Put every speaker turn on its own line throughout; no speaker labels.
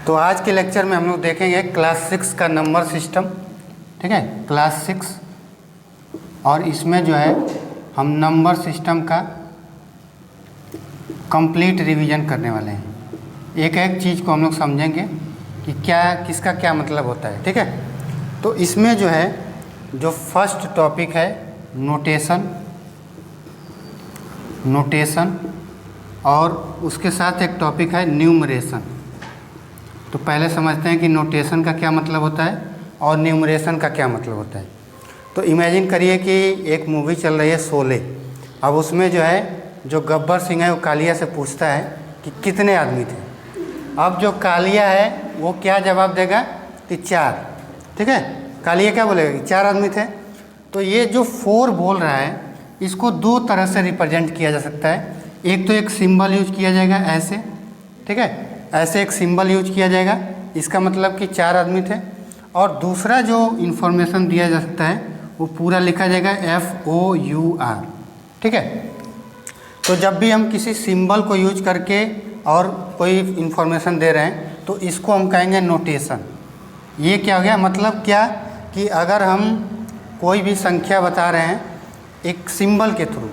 तो आज के लेक्चर में हम लोग देखेंगे क्लास 6 का नंबर सिस्टम, ठीक है, क्लास 6। और इसमें जो है हम नंबर सिस्टम का कंप्लीट रिवीजन करने वाले हैं। एक एक चीज़ को हम लोग समझेंगे कि क्या किसका क्या मतलब होता है, ठीक है। तो इसमें जो है जो फर्स्ट टॉपिक है नोटेशन और उसके साथ एक टॉपिक है न्यूमरेशन। तो पहले समझते हैं कि नोटेशन का क्या मतलब होता है और न्यूमरेशन का क्या मतलब होता है। तो इमेजिन करिए कि एक मूवी चल रही है शोले। अब उसमें जो है जो गब्बर सिंह है वो कालिया से पूछता है कि कितने आदमी थे। अब जो कालिया है वो क्या जवाब देगा कि 4, ठीक है। कालिया क्या बोलेगा कि 4 आदमी थे। तो ये जो 4 बोल रहा है इसको 2 तरह से रिप्रेजेंट किया जा सकता है। एक तो एक सिंबल यूज किया जाएगा ऐसे, ठीक है, ऐसे एक सिंबल यूज किया जाएगा, इसका मतलब कि 4 आदमी थे। और दूसरा जो इन्फॉर्मेशन दिया जा सकता है वो पूरा लिखा जाएगा FOUR, ठीक है। तो जब भी हम किसी सिंबल को यूज करके और कोई इन्फॉर्मेशन दे रहे हैं तो इसको हम कहेंगे नोटेशन। ये क्या हो गया, मतलब क्या कि अगर हम कोई भी संख्या बता रहे हैं एक सिंबल के थ्रू,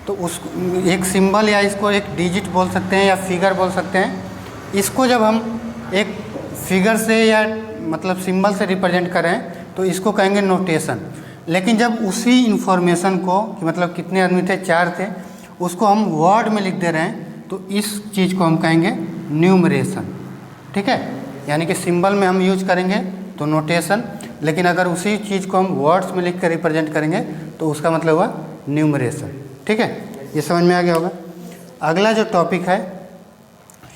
तो उस एक सिंबल या इसको एक डिजिट बोल सकते हैं या फिगर बोल सकते हैं। इसको जब हम एक फिगर से या मतलब सिंबल से रिप्रेजेंट करें तो इसको कहेंगे नोटेशन। लेकिन जब उसी इन्फॉर्मेशन को कि मतलब कितने आदमी थे 4 थे, उसको हम वर्ड में लिख दे रहे हैं तो इस चीज़ को हम कहेंगे न्यूमरेशन, ठीक है। यानी कि सिंबल में हम यूज करेंगे तो नोटेशन, लेकिन अगर उसी चीज़ को हम वर्ड्स में लिख कर रिप्रेजेंट करेंगे तो उसका मतलब हुआ न्यूमरेशन, ठीक है। ये समझ में आ गया होगा। अगला जो टॉपिक है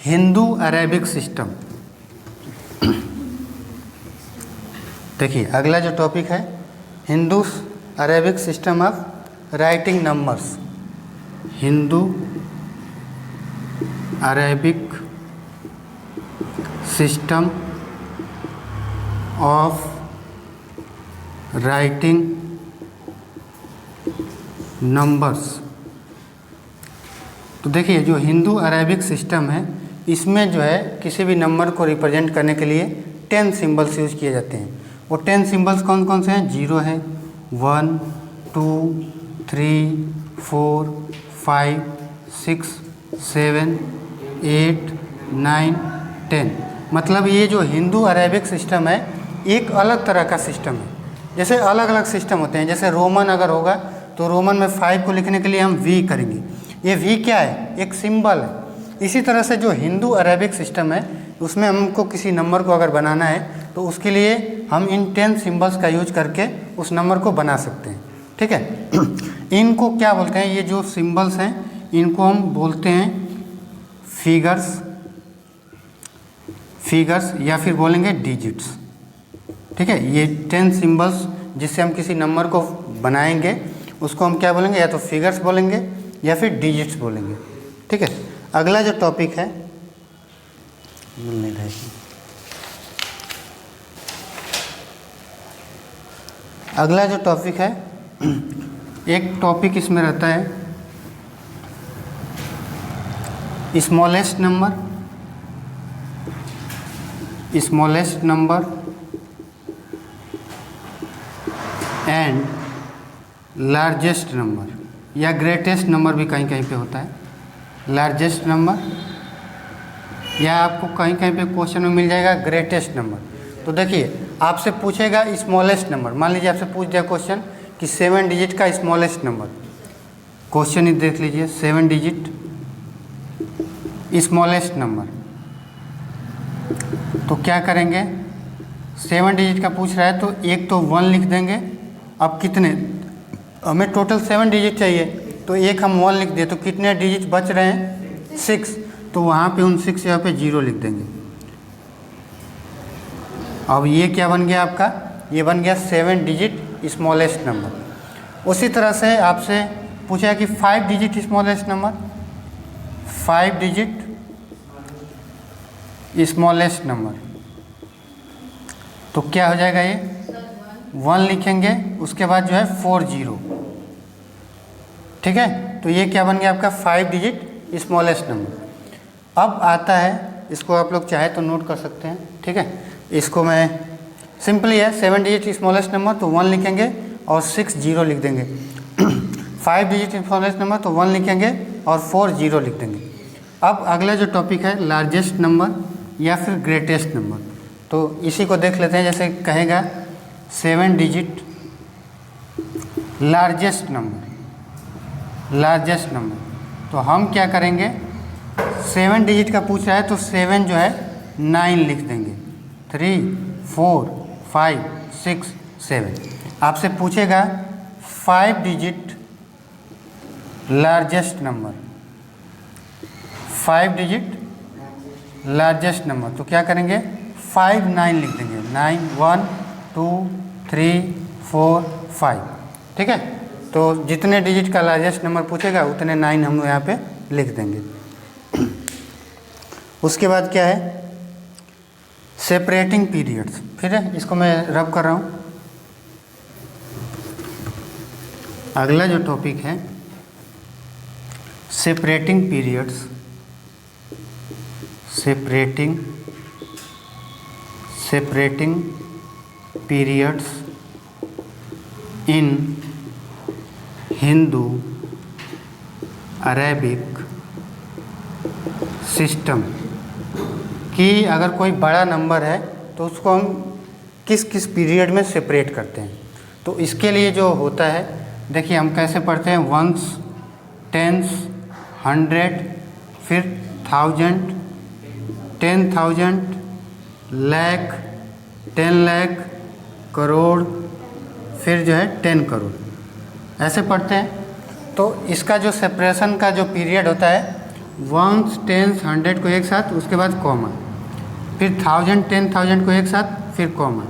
हिंदू अरेबिक सिस्टम। देखिए अगला जो टॉपिक है Hindu Arabic system of writing numbers. Hindu Arabic system of writing numbers. तो देखिए जो हिंदू अरेबिक सिस्टम है इसमें जो है किसी भी नंबर को रिप्रेजेंट करने के लिए 10 सिंबल्स यूज किए जाते हैं। वो 10 सिंबल्स कौन कौन से हैं? 0 है, 1, 2, 3, 4, 5, 6, 7, 8, 9, 10। मतलब ये जो हिंदू अरेबिक सिस्टम है एक अलग तरह का सिस्टम है। जैसे अलग अलग सिस्टम होते हैं, जैसे रोमन अगर होगा तो रोमन में 5 को लिखने के लिए हम V करेंगे। ये V क्या है? एक सिंबल है। इसी तरह से जो हिंदू अरेबिक सिस्टम है उसमें हमको किसी नंबर को अगर बनाना है तो उसके लिए हम इन 10 सिंबल्स का यूज करके उस नंबर को बना सकते हैं, ठीक है। इनको क्या बोलते हैं? ये जो सिंबल्स हैं इनको हम बोलते हैं फिगर्स या फिर बोलेंगे डिजिट्स, ठीक है। ये 10 सिंबल्स जिससे हम किसी नंबर को बनाएंगे उसको हम क्या बोलेंगे? या तो फिगर्स बोलेंगे या फिर डिजिट्स बोलेंगे, ठीक है। अगला जो टॉपिक है एक टॉपिक इसमें रहता है smallest number and largest number या ग्रेटेस्ट नंबर भी कहीं कहीं पे होता है। लार्जेस्ट नंबर या आपको कहीं कहीं पे क्वेश्चन में मिल जाएगा ग्रेटेस्ट नंबर। तो देखिए आपसे पूछेगा स्मॉलेस्ट नंबर। मान लीजिए आपसे पूछ दिया क्वेश्चन कि 7 डिजिट का स्मॉलेस्ट नंबर। क्वेश्चन ही देख लीजिए, 7 डिजिट स्मॉलेस्ट नंबर। तो क्या करेंगे? 7 डिजिट का पूछ रहा है तो एक तो 1 लिख देंगे। अब कितने, हमें टोटल 7 डिजिट चाहिए तो एक हम 1 लिख दिए तो कितने डिजिट बच रहे हैं? 6। तो वहाँ पे उन 6 जगह पे 0 लिख देंगे। अब ये क्या बन गया आपका? ये बन गया 7 डिजिट स्मॉलेस्ट नंबर। उसी तरह से आपसे पूछा कि 5 digit smallest number, 5 digit smallest number. तो क्या हो जाएगा? ये 1 लिखेंगे, उसके बाद जो है 4 0, ठीक है। तो ये क्या बन गया आपका? 5 डिजिट स्मॉलेस्ट नंबर। अब आता है इसको आप लोग चाहे तो नोट कर सकते हैं, ठीक है। इसको मैं सिंपली है 7 डिजिट स्मॉलेस्ट नंबर तो 1 लिखेंगे और 6 जीरो लिख देंगे 5 डिजिट स्मॉलेस्ट नंबर तो 1 लिखेंगे और 4 जीरो लिख देंगे। अब अगला जो टॉपिक है लार्जेस्ट नंबर या फिर ग्रेटेस्ट नंबर, तो इसी को देख लेते हैं। जैसे कहेगा 7 डिजिट लार्जेस्ट नंबर, तो हम क्या करेंगे, 7 डिजिट का पूछ रहा है तो 7 जो है 9 लिख देंगे, 3 4 5 6 7। आपसे पूछेगा 5 digit largest number, 5 digit largest number, तो क्या करेंगे 5 9 लिख देंगे, 9 1 2 3 4 5, ठीक है। तो जितने डिजिट का लार्जेस्ट नंबर पूछेगा उतने 9 हम यहाँ पे लिख देंगे। उसके बाद क्या है, सेपरेटिंग पीरियड्स, फिर है इसको मैं रब कर रहा हूँ। अगला जो टॉपिक है सेपरेटिंग पीरियड्स, सेपरेटिंग पीरियड्स इन हिंदू अरेबिक सिस्टम, कि अगर कोई बड़ा नंबर है तो उसको हम किस किस पीरियड में सेपरेट करते हैं। तो इसके लिए जो होता है, देखिए हम कैसे पढ़ते हैं, वंस, टेंस, 100, फिर 1000, 10,000, लाख, 10 लाख, करोड़, फिर जो है 10 करोड़, ऐसे पढ़ते हैं। तो इसका जो सेपरेशन का जो पीरियड होता है, वंस, टेंस, 100 को एक साथ, उसके बाद कॉमा, फिर 1000, 10,000 को एक साथ, फिर कॉमा,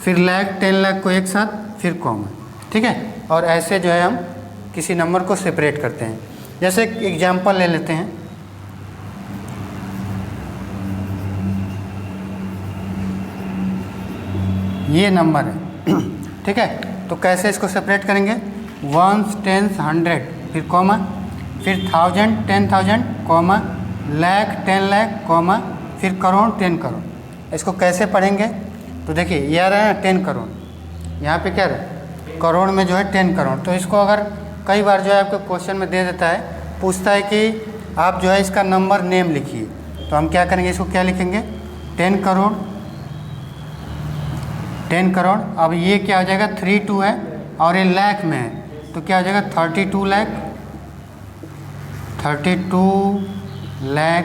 फिर लाख, 10 लाख को एक साथ, फिर कॉमा, ठीक है। और ऐसे जो है हम किसी नंबर को सेपरेट करते हैं। जैसे एक एग्जाम्पल ले लेते हैं, ये नंबर है, ठीक है। तो कैसे इसको सेपरेट करेंगे, वंस, टेंस, 100, फिर कॉमा, फिर 1000, 10,000, कॉमा, लाख, 10 लाख, कॉमा, फिर करोड़, 10 करोड़। इसको कैसे पढ़ेंगे, तो देखिए ये आ रहा है 10 करोड़, यहाँ पे क्या रहा है, करोड़ में जो है 10 करोड़। तो इसको अगर कई बार जो है आपको क्वेश्चन में दे देता है, पूछता है कि आप जो है इसका नंबर नेम लिखिए, तो हम क्या करेंगे, इसको क्या लिखेंगे, 10 करोड़, 10 करोड़। अब ये क्या हो जाएगा, 3 2 है और ये लाख में है, तो क्या हो जाएगा 32 लाख, 32 लाख।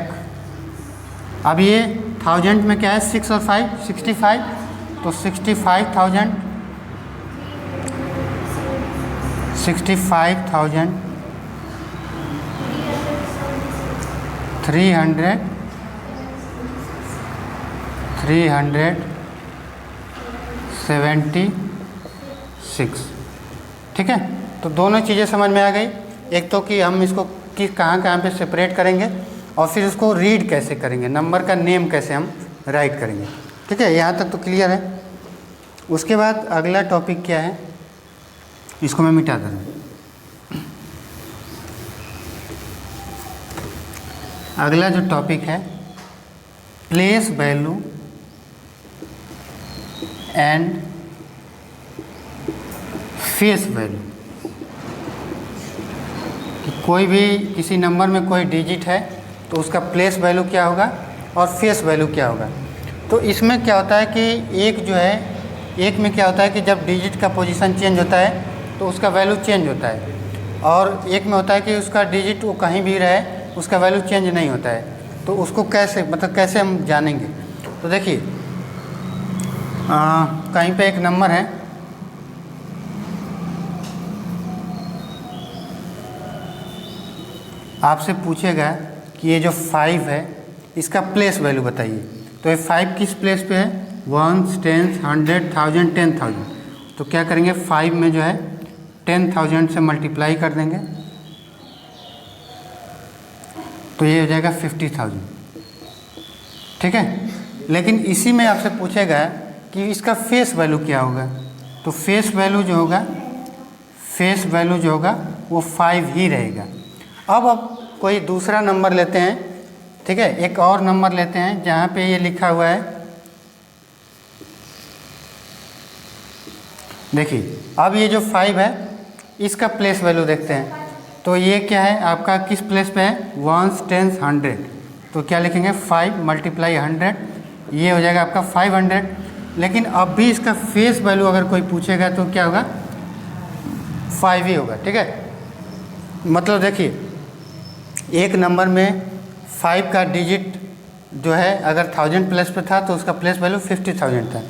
अब ये 1000 में क्या है, 6 और 5 65, तो 65,000, 65,000, 300, 376, ठीक है। तो दोनों चीज़ें समझ में आ गई, एक तो कि हम इसको कहाँ पे सेपरेट करेंगे, और फिर उसको रीड कैसे करेंगे, नंबर का नेम कैसे हम राइट करेंगे, ठीक है। यहाँ तक तो क्लियर है। उसके बाद अगला टॉपिक क्या है, इसको मैं मिटा दूँ। अगला जो टॉपिक है place value and face value, कि कोई भी किसी नंबर में कोई डिजिट है तो उसका प्लेस वैल्यू क्या होगा और फेस वैल्यू क्या होगा। तो इसमें क्या होता है कि एक जो है, एक में क्या होता है कि जब डिजिट का पोजीशन चेंज होता है तो उसका वैल्यू चेंज होता है, और एक में होता है कि उसका डिजिट वो कहीं भी रहे उसका वैल्यू चेंज नहीं होता है। तो उसको कैसे, मतलब कैसे हम जानेंगे, तो देखिए कहीं पे एक नंबर है, आपसे पूछेगा कि ये जो 5 है इसका प्लेस वैल्यू बताइए। तो ये 5 किस प्लेस पे है, 1 10 100 1000 10,000। तो क्या करेंगे, 5 में जो है 10,000 से मल्टीप्लाई कर देंगे, तो ये हो जाएगा 50,000, ठीक है। लेकिन इसी में आपसे पूछेगा कि इसका फेस वैल्यू क्या होगा, तो फेस वैल्यू जो होगा वो 5 ही रहेगा। अब कोई दूसरा नंबर लेते हैं, ठीक है, एक और नंबर लेते हैं जहाँ पे ये लिखा हुआ है, देखिए अब ये जो 5 है इसका प्लेस वैल्यू देखते हैं। तो ये क्या है आपका, किस प्लेस पे है, 1s 10s 100। तो क्या लिखेंगे, 5 × 100, ये हो जाएगा आपका 500। लेकिन अब भी इसका फेस वैल्यू अगर कोई पूछेगा तो क्या होगा, 5 ही होगा। ठीक है, मतलब देखिए एक नंबर में 5 का डिजिट जो है अगर 1000 प्लेस पे था तो उसका प्लेस वैल्यू 50,000 था,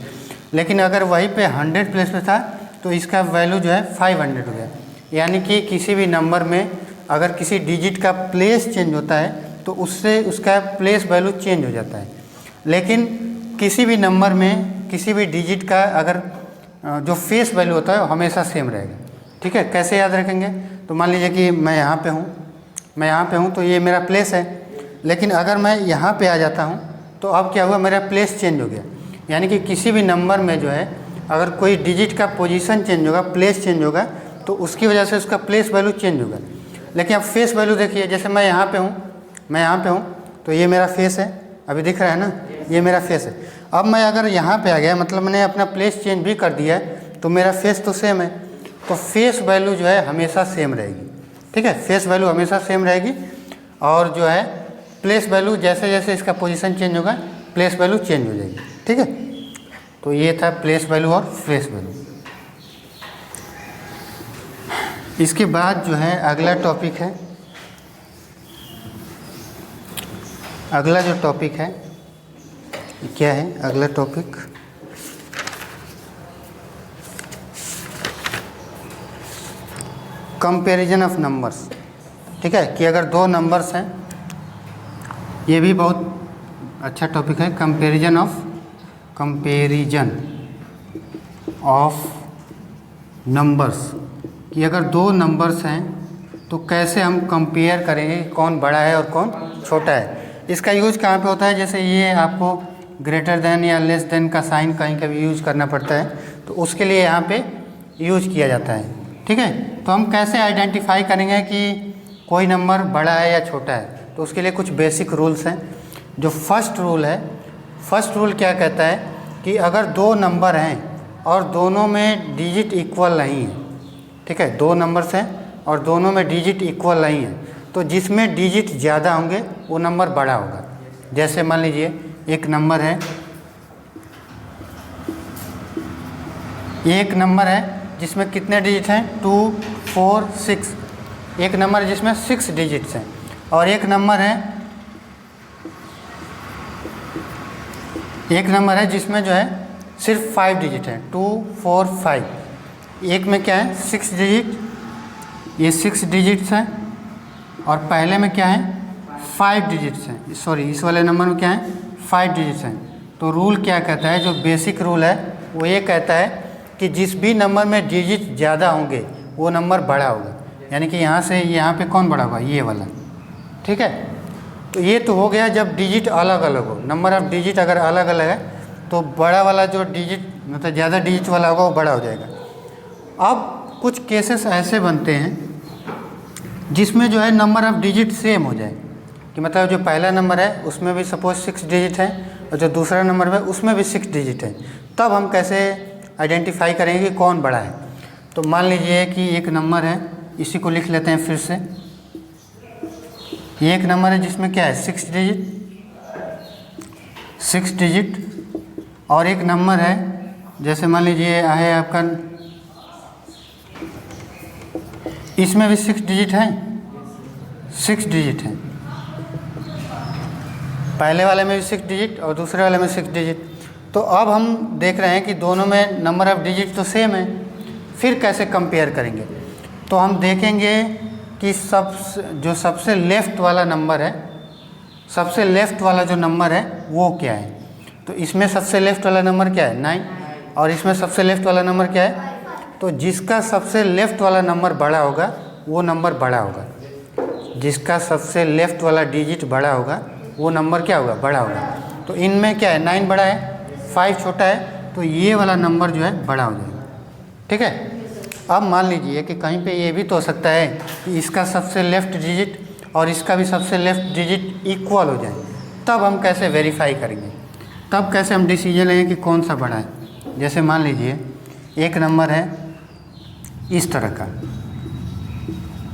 लेकिन अगर वहीं पे 100 प्लेस पे था तो इसका वैल्यू जो है 500 हो गया। यानी कि किसी भी नंबर में अगर किसी डिजिट का प्लेस चेंज होता है तो उससे उसका प्लेस वैल्यू चेंज हो जाता है। लेकिन किसी भी नंबर में किसी भी डिजिट का अगर जो फेस वैल्यू होता है वो हमेशा सेम रहेगा। ठीक है, कैसे याद रखेंगे, तो मान लीजिए कि मैं यहाँ पे हूँ तो ये मेरा प्लेस है, लेकिन अगर मैं यहाँ पे आ जाता हूँ तो अब क्या हुआ, मेरा प्लेस चेंज हो गया। यानी कि किसी भी नंबर में जो है अगर कोई डिजिट का पोजीशन चेंज होगा, प्लेस चेंज होगा, तो उसकी वजह से उसका प्लेस वैल्यू चेंज होगा। लेकिन अब फेस वैल्यू देखिए, जैसे मैं यहाँ पे हूँ तो ये मेरा फेस है, अभी दिख रहा है ना, ये मेरा फेस है। अब मैं अगर यहाँ पे आ गया, मतलब मैंने अपना प्लेस चेंज भी कर दिया है, तो मेरा फेस तो सेम है, तो फेस वैल्यू जो है हमेशा सेम रहेगी। ठीक है, फेस वैल्यू हमेशा सेम रहेगी, और जो है प्लेस वैल्यू जैसे जैसे इसका पोजीशन चेंज होगा प्लेस वैल्यू चेंज हो जाएगी। ठीक है, तो ये था प्लेस वैल्यू और फेस वैल्यू। इसके बाद जो है अगला टॉपिक है, अगला जो टॉपिक है क्या है, अगला टॉपिक कंपैरिजन ऑफ नंबर्स। ठीक है, कि अगर दो नंबर्स हैं, ये भी बहुत अच्छा टॉपिक है, कंपैरिजन ऑफ नंबर्स, कि अगर दो नंबर्स हैं तो कैसे हम कंपेयर करेंगे कौन बड़ा है और कौन छोटा है। इसका यूज कहाँ पे होता है, जैसे ये आपको ग्रेटर देन या लेस देन का साइन कहीं कभी यूज करना पड़ता है, तो उसके लिए यहाँ पे यूज किया जाता है। ठीक है, तो हम कैसे आइडेंटिफाई करेंगे कि कोई नंबर बड़ा है या छोटा है, तो उसके लिए कुछ बेसिक रूल्स हैं। जो फर्स्ट रूल क्या कहता है कि अगर दो नंबर हैं और दोनों में डिजिट इक्वल नहीं है, ठीक है, दो नंबर्स हैं और दोनों में डिजिट इक्वल नहीं है, तो जिसमें डिजिट ज़्यादा होंगे वो नंबर बड़ा होगा। जैसे मान लीजिए एक नंबर है जिसमें कितने डिजिट हैं, 2 4 6। एक नंबर है जिसमें 6 डिजिट्स हैं, और एक नंबर है जिसमें जो है सिर्फ 5 डिजिट हैं, 2 4 5। एक में क्या है 6 डिजिट, ये 6 डिजिट्स हैं, और पहले में क्या है 5 डिजिट्स हैं, सॉरी इस वाले नंबर में क्या है 5 डिजिट्स हैं। तो रूल क्या कहता है, जो बेसिक रूल है वो ये कहता है कि जिस भी नंबर में डिजिट ज़्यादा होंगे वो नंबर बड़ा होगा। यानी कि यहाँ से यहाँ पे कौन बड़ा होगा, ये वाला। ठीक है, तो ये तो हो गया जब डिजिट अलग अलग हो, नंबर ऑफ डिजिट अगर अलग अलग है तो बड़ा वाला जो डिजिट मतलब ज़्यादा डिजिट वाला होगा वो बड़ा हो जाएगा। अब कुछ केसेस ऐसे बनते हैं जिसमें जो है नंबर ऑफ डिजिट सेम हो जाए, कि मतलब जो पहला नंबर है उसमें भी सपोज 6 डिजिट है और जो दूसरा नंबर है उसमें भी 6 डिजिट है, तब हम कैसे आइडेंटिफाई करेंगे कि कौन बड़ा है। तो मान लीजिए कि एक नंबर है, इसी को लिख लेते हैं फिर से। ये एक नंबर है जिसमें क्या है 6 डिजिट, और एक नंबर है जैसे मान लीजिए है आपका, इसमें भी 6 डिजिट है, 6 डिजिट है, पहले वाले में भी 6 डिजिट और दूसरे वाले में 6 डिजिट। तो अब हम देख रहे हैं कि दोनों में नंबर ऑफ डिजिट तो सेम है, फिर कैसे कंपेयर करेंगे। तो हम देखेंगे कि सबसे लेफ़्ट वाला नंबर है, सबसे लेफ़्ट वाला जो नंबर है वो क्या है। तो इसमें सबसे लेफ़्ट वाला नंबर क्या है 9, और इसमें सबसे लेफ़्ट वाला नंबर क्या है, तो जिसका सबसे लेफ़्ट वाला नंबर बड़ा होगा वो नंबर बड़ा होगा, जिसका सबसे लेफ़्ट वाला डिजिट बड़ा होगा वो नंबर क्या होगा, बड़ा होगा। तो इनमें क्या है 9 बड़ा है, 5 छोटा है, तो ये वाला नंबर जो है बड़ा हो जाएगा। ठीक है, अब मान लीजिए कि कहीं पे ये भी तो हो सकता है कि इसका सबसे लेफ़्ट डिजिट और इसका भी सबसे लेफ्ट डिजिट इक्वल हो जाए, तब हम कैसे वेरीफाई करेंगे, तब कैसे हम डिसीजन लेंगे कि कौन सा बड़ा है। जैसे मान लीजिए एक नंबर है इस तरह का,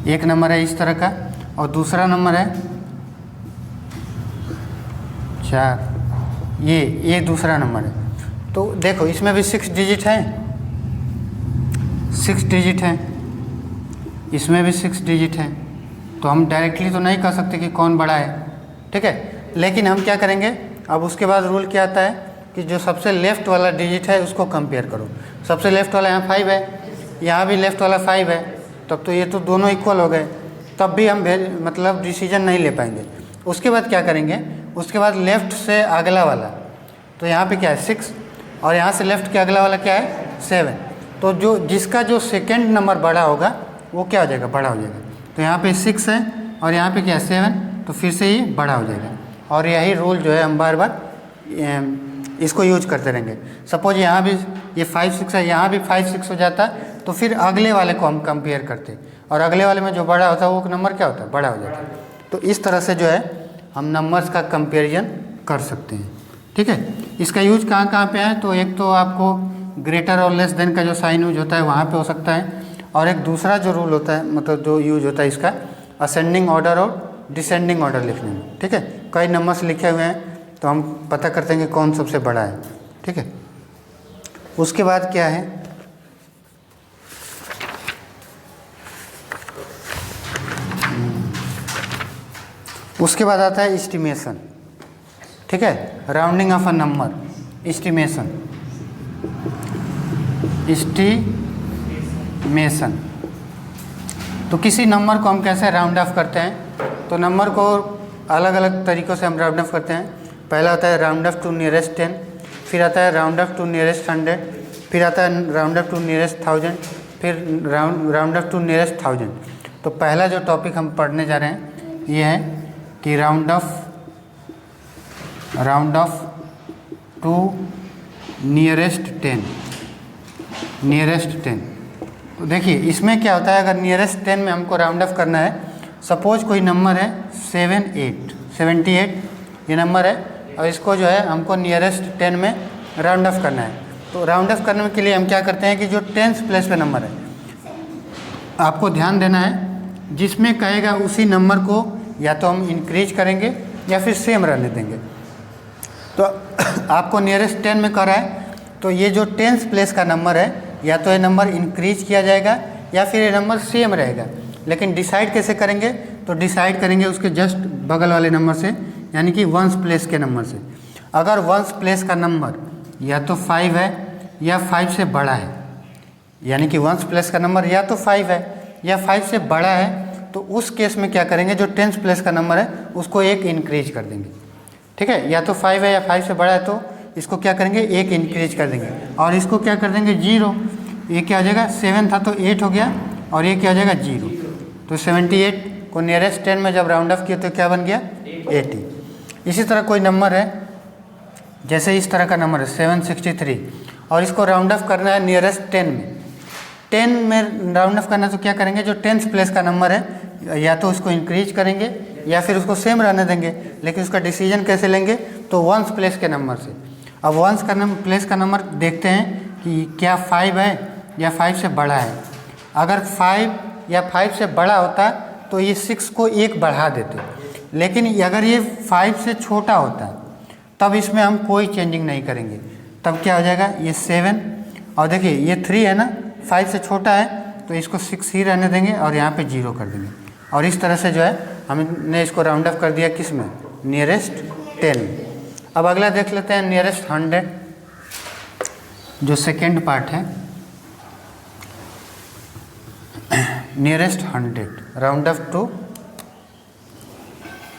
एक नंबर है इस तरह का और दूसरा नंबर है 4, ये दूसरा नंबर है। तो देखो इसमें भी 6 डिजिट है, 6 डिजिट है, इसमें भी 6 डिजिट है। तो हम डायरेक्टली तो नहीं कह सकते कि कौन बड़ा है, ठीक है। लेकिन हम क्या करेंगे, अब उसके बाद रूल क्या आता है कि जो सबसे लेफ़्ट वाला डिजिट है उसको कंपेयर करो। सबसे लेफ़्ट वाला यहाँ 5 है, यहाँ भी लेफ़्ट वाला 5 है, तब तो ये तो दोनों इक्वल हो गए, तब भी हम मतलब डिसीजन नहीं ले पाएंगे। उसके बाद क्या करेंगे, उसके बाद लेफ़्ट से अगला वाला, तो यहाँ पे क्या है 6 और यहाँ से लेफ़्ट के अगला वाला क्या है 7। तो जो जिसका जो सेकंड नंबर बड़ा होगा वो क्या हो जाएगा, बड़ा हो जाएगा। तो यहाँ पे 6 है और यहाँ पे क्या है 7, तो फिर से ये बड़ा हो जाएगा। और यही रूल जो है हम बार बार इसको यूज करते रहेंगे। सपोज यहाँ भी ये 5 6 है, यहाँ भी 5 6 हो जाता, तो फिर अगले वाले को हम कंपेयर करते और अगले वाले में जो बड़ा होता है वो नंबर क्या होता है, बड़ा हो जाता है। तो इस तरह से जो है हम नंबर्स का कंपेरिजन कर सकते हैं, ठीक है। इसका यूज कहाँ कहाँ पे है, तो एक तो आपको ग्रेटर और लेस देन का जो साइन यूज होता है वहाँ पे हो सकता है, और एक दूसरा जो रूल होता है मतलब जो यूज होता है इसका असेंडिंग ऑर्डर और डिसेंडिंग ऑर्डर लिखने में, ठीक है। कई नंबर्स लिखे हुए हैं तो हम पता करते हैं कि कौन सबसे बड़ा है, ठीक है। उसके बाद क्या है, उसके बाद आता है एस्टिमेशन, ठीक है। Rounding of a number, estimation, estimation. तो किसी नंबर को हम कैसे राउंड ऑफ करते हैं, तो नंबर को अलग अलग तरीक़ों से हम राउंड ऑफ करते हैं। पहला होता है राउंड ऑफ टू नियरेस्ट 10, फिर आता है राउंड ऑफ टू नियरेस्ट 100, फिर आता है राउंड ऑफ टू नियरेस्ट 1000, फिर राउंड ऑफ टू नियरेस्ट 1000। तो पहला जो टॉपिक हम पढ़ने जा रहे हैं ये है कि round off to nearest 10, nearest 10। तो देखिए इसमें क्या होता है, अगर नियरेस्ट 10 में हमको राउंड ऑफ करना है, सपोज कोई नंबर है 78 ये नंबर है और इसको जो है हमको नियरेस्ट 10 में राउंड ऑफ करना है। तो राउंड ऑफ करने के लिए हम क्या करते हैं कि जो 10th प्लेस पे नंबर है आपको ध्यान देना है, जिसमें कहेगा उसी नंबर को या तो हम इंक्रीज करेंगे या फिर सेम रहने देंगे। तो आपको नियरेस्ट 10 में कर रहा है तो ये जो 10th प्लेस का नंबर है या तो ये नंबर इंक्रीज किया जाएगा या फिर ये नंबर सेम रहेगा। लेकिन डिसाइड कैसे करेंगे, तो डिसाइड करेंगे उसके जस्ट बगल वाले नंबर से, यानी कि 1st प्लेस के नंबर से। अगर 1st प्लेस का नंबर या तो 5 है या 5 से बड़ा है, यानी कि 1st प्लेस का नंबर या तो 5 है या 5 से बड़ा है, तो उस केस में क्या करेंगे, जो 10th प्लेस का नंबर है उसको एक इंक्रीज कर देंगे, ठीक है। या तो 5 है या 5 से बड़ा है तो इसको क्या करेंगे, एक इंक्रीज कर देंगे और इसको क्या कर देंगे 0। ये क्या हो जाएगा, 7 था तो 8 हो गया और ये क्या हो जाएगा 0। तो 78 को नियरेस्ट 10 में जब राउंड ऑफ किया तो क्या बन गया 80। इसी तरह कोई नंबर है, जैसे इस तरह का नंबर है 763 और इसको राउंड ऑफ करना है नियरेस्ट 10 में। 10 में राउंड ऑफ करना है तो क्या करेंगे, जो 10th प्लेस का नंबर है या तो उसको इंक्रीज करेंगे या फिर उसको सेम रहने देंगे। लेकिन उसका डिसीजन कैसे लेंगे, तो 1st प्लेस के नंबर से। अब 1st प्लेस का नंबर देखते हैं कि क्या 5 है या 5 से बड़ा है। अगर 5 या 5 से बड़ा होता तो ये 6 को 1 बढ़ा देते, लेकिन अगर ये 5 से छोटा होता तब इसमें हम कोई चेंजिंग नहीं करेंगे। तब क्या हो जाएगा, ये 7 और देखिए ये 3 है ना, 5 से छोटा है तो इसको 6 ही रहने देंगे और यहाँ पे 0 कर देंगे। और इस तरह से जो है हमने इसको राउंड ऑफ कर दिया किस में, नियरेस्ट 10। अब अगला देख लेते हैं नियरेस्ट 100, जो सेकेंड पार्ट है। Nearest 100, round off to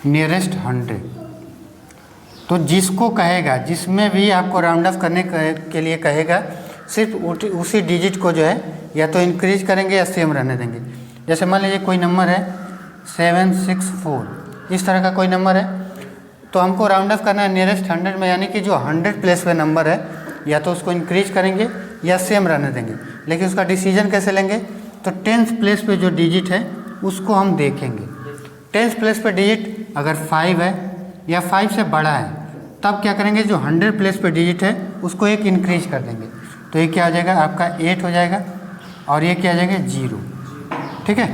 nearest 100। तो जिसको कहेगा, जिसमें भी आपको राउंड ऑफ करने के लिए कहेगा, सिर्फ उसी डिजिट को जो है या तो इंक्रीज करेंगे या सेम रहने देंगे। जैसे मान लीजिए कोई नंबर है 764, इस तरह का कोई नंबर है, तो हमको राउंड ऑफ करना है नियरेस्ट 100 में, यानी कि जो 100 प्लेस पे नंबर है या तो उसको इंक्रीज करेंगे या सेम रहने देंगे। लेकिन उसका डिसीजन कैसे लेंगे, तो 10th प्लेस पे जो डिजिट है उसको हम देखेंगे। टेंस प्लेस पे डिजिट अगर 5 है या 5 से बड़ा है तब क्या करेंगे, जो 100 प्लेस पे डिजिट है उसको एक इंक्रीज कर देंगे। तो ये क्या आ जाएगा आपका 8 हो जाएगा और ये क्या आ जाएगा 0। ठीक है।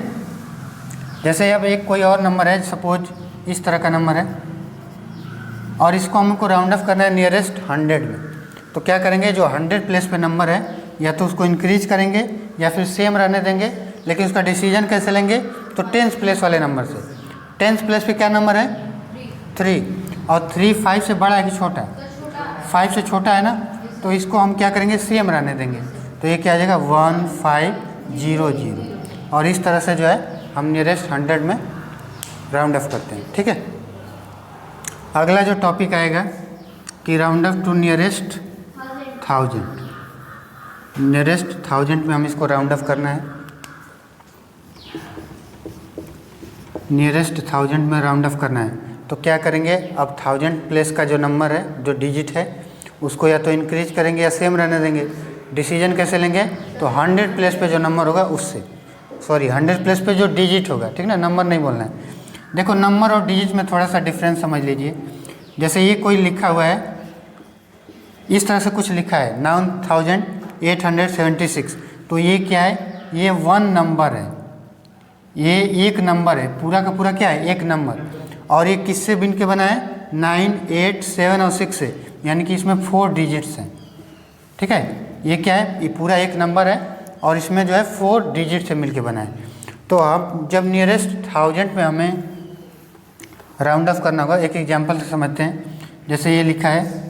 जैसे अब एक कोई और नंबर है, सपोज इस तरह का नंबर है और इसको हमको राउंड ऑफ करना है नियरेस्ट 100 में। तो क्या करेंगे, जो 100 प्लेस पे नंबर है या तो उसको इंक्रीज करेंगे या फिर सेम रहने देंगे, लेकिन उसका डिसीजन कैसे लेंगे, तो टेंस प्लेस वाले नंबर से। टेंस प्लेस पे क्या नंबर है 3 और 3 5 से बड़ा है कि छोटा है, 5 से छोटा है ना, तो इसको हम क्या करेंगे सेम रहने देंगे। तो ये क्या आ जाएगा 1500 और इस तरह से जो है हम नियरेस्ट 100 में राउंड ऑफ करते हैं। ठीक है। अगला जो टॉपिक आएगा कि round off to nearest 1000। Nearest 1000 में हम इसको राउंड ऑफ करना है। नियरेस्ट 1000 में राउंड ऑफ करना है तो क्या करेंगे, अब 1000 प्लेस का जो नंबर है, जो डिजिट है, उसको या तो इंक्रीज करेंगे या सेम रहने देंगे। डिसीजन कैसे लेंगे, तो 100 प्लेस पे जो नंबर होगा उससे, 100 प्लेस पे जो डिजिट होगा, ठीक ना, नंबर नहीं बोलना है। देखो नंबर और डिजिट में थोड़ा सा डिफरेंस समझ लीजिए। जैसे ये कोई लिखा हुआ है, इस तरह से कुछ लिखा है 9876, तो ये क्या है, ये 1 नंबर है, ये एक नंबर है, पूरा का पूरा क्या है एक नंबर। और ये किससे बिन के बना है, 9, 8, 7 और 6 से, यानी कि इसमें 4 डिजिट्स हैं। ठीक है। ये क्या है, ये पूरा एक नंबर है और इसमें जो है 4 डिजिट से मिलके बना है। तो अब जब नियरेस्ट 1000 में हमें राउंड ऑफ करना होगा, एक एग्जांपल से समझते हैं। जैसे ये लिखा है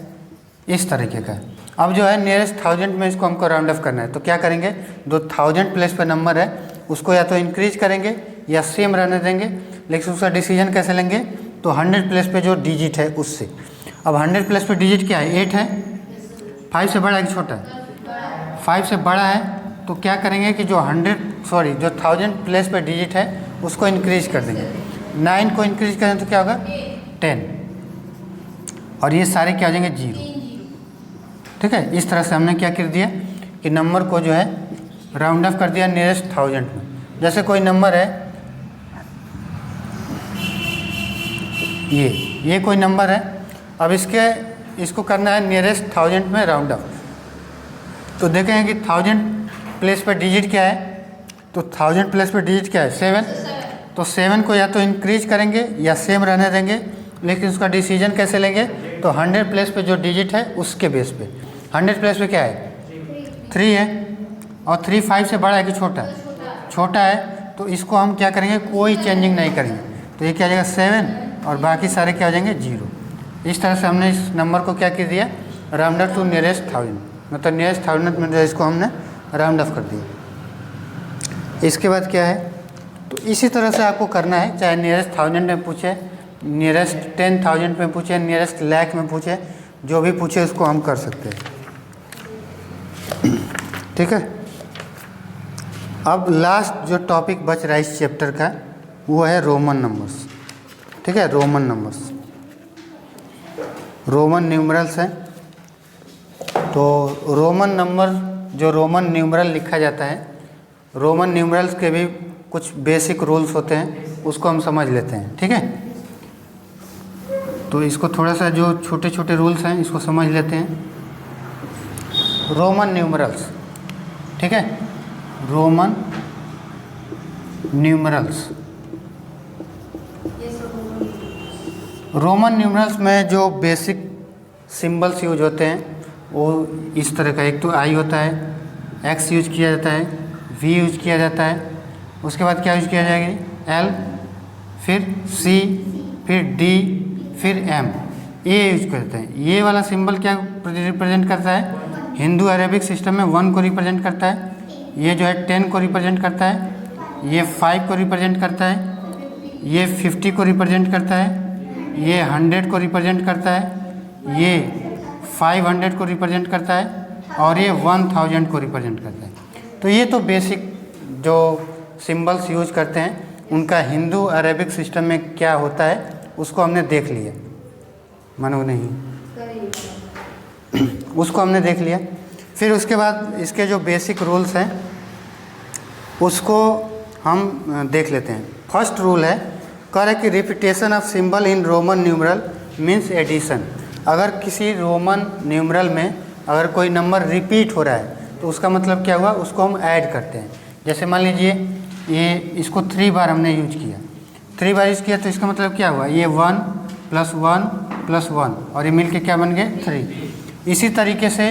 इस तरीके का, अब जो है नियरेस्ट 1000 में इसको हमको राउंड ऑफ करना है। तो क्या करेंगे, जो 1000 प्लेस पे नंबर है उसको या तो इंक्रीज करेंगे या सेम रहने देंगे, लेकिन उसका डिसीजन कैसे लेंगे, तो 100 प्लेस पे जो डिजिट है उससे। अब 100 प्लेस पे डिजिट क्या है, 8 है, 5 से बड़ा है कि छोटा है, 5 से बड़ा है। तो क्या करेंगे कि जो 1000 प्लेस पे डिजिट है उसको इंक्रीज कर देंगे। 9 को इंक्रीज करें तो क्या होगा 10 और ये सारे क्या हो जाएंगे 0। ठीक है। इस तरह से हमने क्या कर दिया कि नंबर को जो है राउंड ऑफ कर दिया नियरेस्ट 1000 में। जैसे कोई नंबर है, ये कोई नंबर है, अब इसको करना है नियरेस्ट 1000 में राउंड ऑफ। तो देखेंगे कि 1000 प्लेस पर डिजिट क्या है, तो 1000 प्लेस पर डिजिट क्या है 7। तो 7 को या तो इंक्रीज करेंगे या सेम रहने देंगे, लेकिन उसका डिसीजन कैसे लेंगे, तो 100 प्लेस पे जो डिजिट है उसके बेस पे। 100 प्लेस पे क्या है 3 है और 3 5 से बड़ा है कि छोटा है, छोटा है। तो इसको हम क्या करेंगे, कोई चेंजिंग नहीं करेंगे। तो ये क्या आ जाएगा 7 और बाकी सारे क्या हो जाएंगे 0। इस तरह से हमने इस नंबर को क्या कर दिया, राउंड ऑफ टू नियरेस्ट 1000, मतलब नियरेस्ट 1000 में जो है इसको हमने राउंड ऑफ कर दिया। इसके बाद क्या है, तो इसी तरह से आपको करना है, चाहे नियरेस्ट 1000 में पूछे, नियरेस्ट 10,000 में पूछे, नियरेस्ट लाख में पूछे, जो भी पूछे उसको हम कर सकते हैं। ठीक है। अब लास्ट जो टॉपिक बच रहा है इस चैप्टर का वो है रोमन नंबर्स। ठीक है। रोमन नंबर्स, रोमन न्यूमरल्स हैं। तो रोमन नंबर, जो रोमन न्यूमरल लिखा जाता है, रोमन न्यूमरल्स के भी कुछ बेसिक रूल्स होते हैं, उसको हम समझ लेते हैं। ठीक है। तो इसको थोड़ा सा जो छोटे छोटे रूल्स हैं इसको समझ लेते हैं। रोमन न्यूमरल्स, ठीक है, रोमन न्यूमरल्स। रोमन न्यूमरल्स में जो बेसिक सिंबल्स यूज होते हैं वो इस तरह का, एक तो आई होता है, एक्स यूज किया जाता है, वी यूज किया जाता है, उसके बाद क्या यूज किया जाएगी एल, फिर सी, फिर डी, फिर एम, ये यूज करते हैं। ये वाला सिंबल क्या रिप्रेजेंट करता है, हिंदू अरेबिक सिस्टम में 1 को रिप्रेजेंट करता है, ये जो है 10 को रिप्रेजेंट करता है, ये 5 को रिप्रेजेंट करता है, ये 50 को रिप्रेजेंट करता है, ये 100 को रिप्रेजेंट करता है, ये 500 को रिप्रेजेंट करता है और ये 1000 को रिप्रेजेंट करता है। तो ये तो बेसिक जो सिंबल्स यूज करते हैं उनका हिंदू अरेबिक सिस्टम में क्या होता है उसको हमने देख लिया, मानो नहीं उसको हमने देख लिया। फिर उसके बाद इसके जो बेसिक रूल्स हैं उसको हम देख लेते हैं। फर्स्ट रूल है कह रहा है कि repetition of symbol in roman numeral means addition. अगर किसी रोमन न्यूमरल में अगर कोई नंबर रिपीट हो रहा है तो उसका मतलब क्या हुआ, उसको हम ऐड करते हैं। जैसे मान लीजिए ये इसको 3 बार हमने यूज किया, 3 बार यूज किया तो इसका मतलब क्या हुआ, ये 1 + 1 + 1 और ये मिल के क्या बन गए 3। इसी तरीके से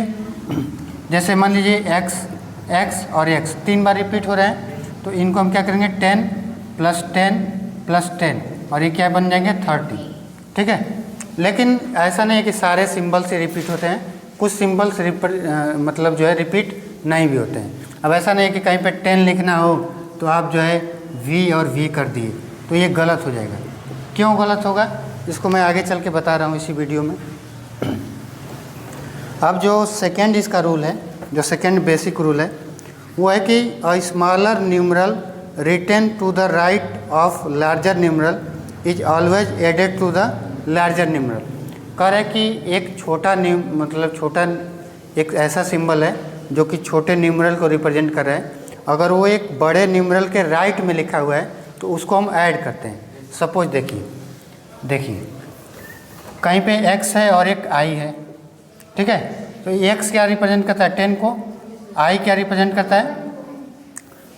जैसे मान लीजिए x और x 3 बार रिपीट हो रहे हैं तो इनको हम क्या करेंगे 10 + 10 + 10 और ये क्या बन जाएंगे 30। ठीक है, लेकिन ऐसा नहीं है कि सारे सिंबल से रिपीट होते हैं, कुछ सिंबल्स मतलब जो है रिपीट नहीं भी होते हैं। अब ऐसा नहीं है कि कहीं पे 10 लिखना हो तो आप जो है v और v कर दिए तो ये गलत हो जाएगा। क्यों गलत होगा इसको मैं आगे चल के बता रहा हूँ इसी वीडियो में। अब जो सेकेंड इसका रूल है, जो सेकेंड बेसिक रूल है वो है कि a smaller numeral written to the right of larger numeral is always added to the larger numeral. कह रहा है कि एक छोटा मतलब छोटा एक ऐसा सिंबल है जो कि छोटे न्यूमरल को रिप्रेजेंट कर रहा है, अगर वो एक बड़े न्यूमरल के राइट में लिखा हुआ है तो उसको हम ऐड करते हैं। सपोज देखिए कहीं पे x है और एक i है, ठीक है, तो x क्या रिप्रेजेंट करता है 10 को, i क्या रिप्रेजेंट करता है,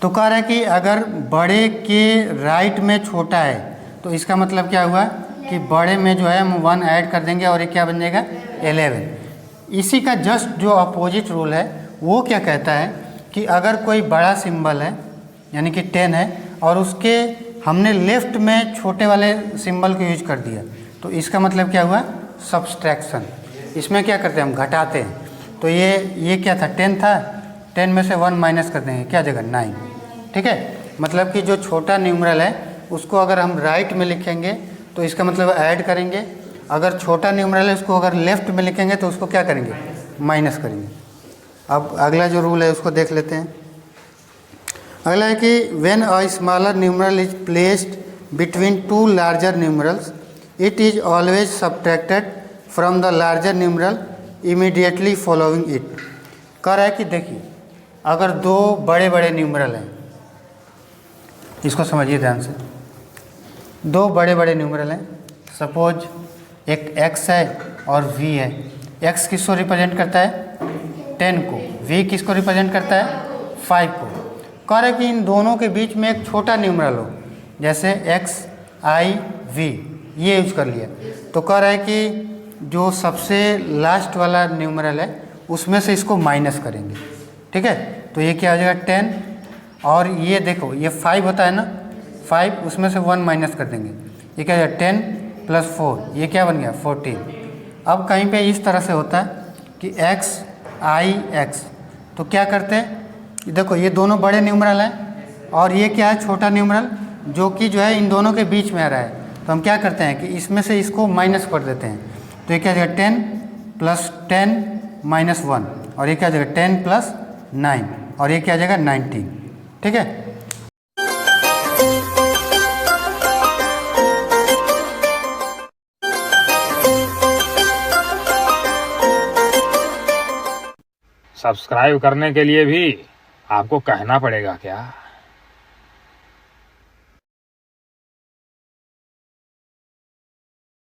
तो कह रहा है कि अगर बड़े के राइट में छोटा है तो इसका मतलब क्या हुआ कि बड़े में जो है हम 1 ऐड कर देंगे और ये क्या बन जाएगा 11। इसी का जस्ट जो अपोजिट रूल है वो क्या कहता है कि अगर कोई बड़ा सिंबल है यानी कि 10 है और उसके हमने लेफ्ट में छोटे वाले सिंबल को यूज कर दिया तो इसका मतलब क्या हुआ सब्सट्रैक्शन। इसमें क्या करते हैं हम घटाते हैं। तो ये क्या था 10 था, 10 में से 1 माइनस कर देंगे, क्या जगह 9। ठीक है, मतलब कि जो छोटा न्यूमरल है उसको अगर हम राइट में लिखेंगे तो इसका मतलब ऐड करेंगे, अगर छोटा न्यूमरल है उसको अगर लेफ्ट में लिखेंगे तो उसको क्या करेंगे माइनस करेंगे। अब अगला जो रूल है उसको देख लेते हैं। अगला है कि when a smaller numeral is placed between 2 larger numerals it is always subtracted from the larger numeral immediately following it. कह रहा है कि देखिए अगर 2 बड़े बड़े न्यूमरल हैं, इसको समझिए ध्यान से, 2 बड़े बड़े न्यूमरल हैं, सपोज एक x है और v है। x किसको रिप्रेजेंट करता है 10 को, v किसको रिप्रेजेंट करता है 5 को। कह रहे कि इन दोनों के बीच में एक छोटा न्यूमरल हो, जैसे x i v ये यूज कर लिया, तो कह रहा है कि जो सबसे लास्ट वाला न्यूमरल है उसमें से इसको माइनस करेंगे। ठीक है, तो ये क्या हो जाएगा 10 और ये देखो ये 5 होता है ना, 5 उसमें से 1 माइनस कर देंगे, ये क्या हो जाएगा 10 + 4 ये क्या बन गया 14। अब कहीं पे इस तरह से होता है कि x i x, तो क्या करते हैं देखो ये दोनों बड़े न्यूमरल हैं और ये क्या है छोटा न्यूमरल जो कि जो है इन दोनों के बीच में आ रहा है, तो हम क्या करते हैं कि इसमें से इसको माइनस कर देते हैं। तो ये क्या हो जाएगा 10 + 10 - 1 और ये क्या हो जाएगा 10 + 9 और ये क्या हो जाएगा 19। ठीक है,
सब्सक्राइब करने के लिए भी आपको कहना पड़ेगा क्या?